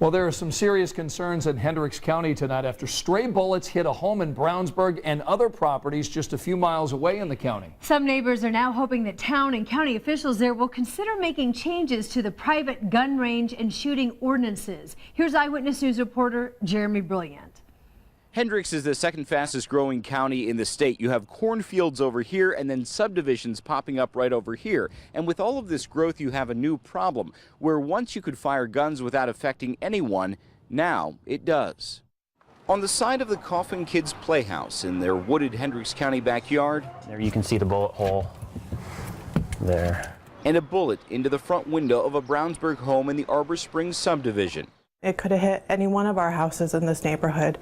Well, there are some serious concerns in Hendricks County tonight after stray bullets hit a home in Brownsburg and other properties just a few miles away in the county. Some neighbors are now hoping that town and county officials there will consider making changes to the private gun range and shooting ordinances. Here's Eyewitness News reporter Jeremy Brilliant. Hendricks is the second fastest growing county in the state. You have cornfields over here and then subdivisions popping up right over here. And with all of this growth, you have a new problem where once you could fire guns without affecting anyone, now it does. On the side of the Coffin Kids Playhouse in their wooded Hendricks County backyard, there you can see the bullet hole there. And a bullet into the front window of a Brownsburg home in the Arbor Springs subdivision. It could have hit any one of our houses in this neighborhood,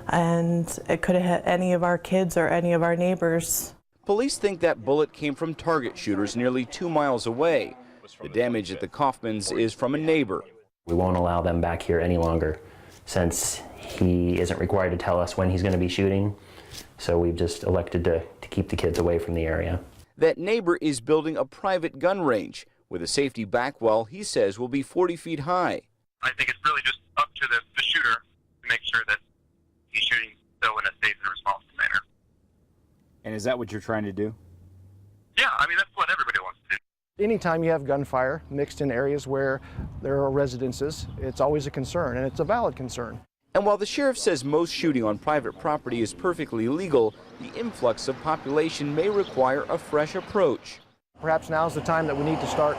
and it could have hit any of our kids or any of our neighbors. Police think that bullet came from target shooters nearly 2 miles away. The damage at the Kaufmans is from a neighbor. We won't allow them back here any longer since he isn't required to tell us when he's going to be shooting. So we've just elected to keep the kids away from the area. That neighbor is building a private gun range with a safety back wall he says will be 40 feet high. I think it's really just up to the shooter to make sure that he's shooting so in a safe and responsible manner. And is that what you're trying to do? Yeah, I mean, that's what everybody wants to do. Anytime you have gunfire mixed in areas where there are residences, it's always a concern, and it's a valid concern. And while the sheriff says most shooting on private property is perfectly legal, the influx of population may require a fresh approach. Perhaps now's the time that we need to start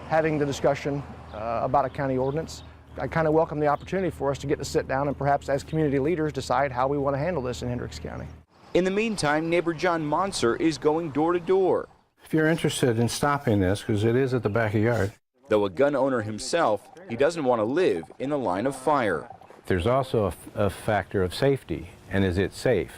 having the discussion about a county ordinance. I kind of welcome the opportunity for us to get to sit down and perhaps as community leaders decide how we want to handle this in Hendricks County. In the meantime, neighbor John Monser is going door to door. If you're interested in stopping this, because it is at the back of the yard. Though a gun owner himself, he doesn't want to live in the line of fire. There's also a factor of safety, and is it safe?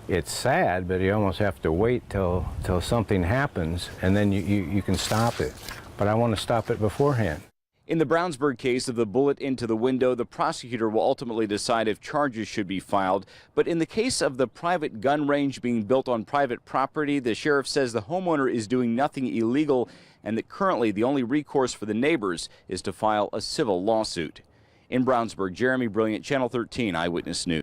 It's sad, but you almost have to wait till something happens, and then you can stop it. But I want to stop it beforehand. In the Brownsburg case of the bullet into the window, the prosecutor will ultimately decide if charges should be filed. But in the case of the private gun range being built on private property, the sheriff says the homeowner is doing nothing illegal and that currently the only recourse for the neighbors is to file a civil lawsuit. In Brownsburg, Jeremy Brilliant, Channel 13 Eyewitness News.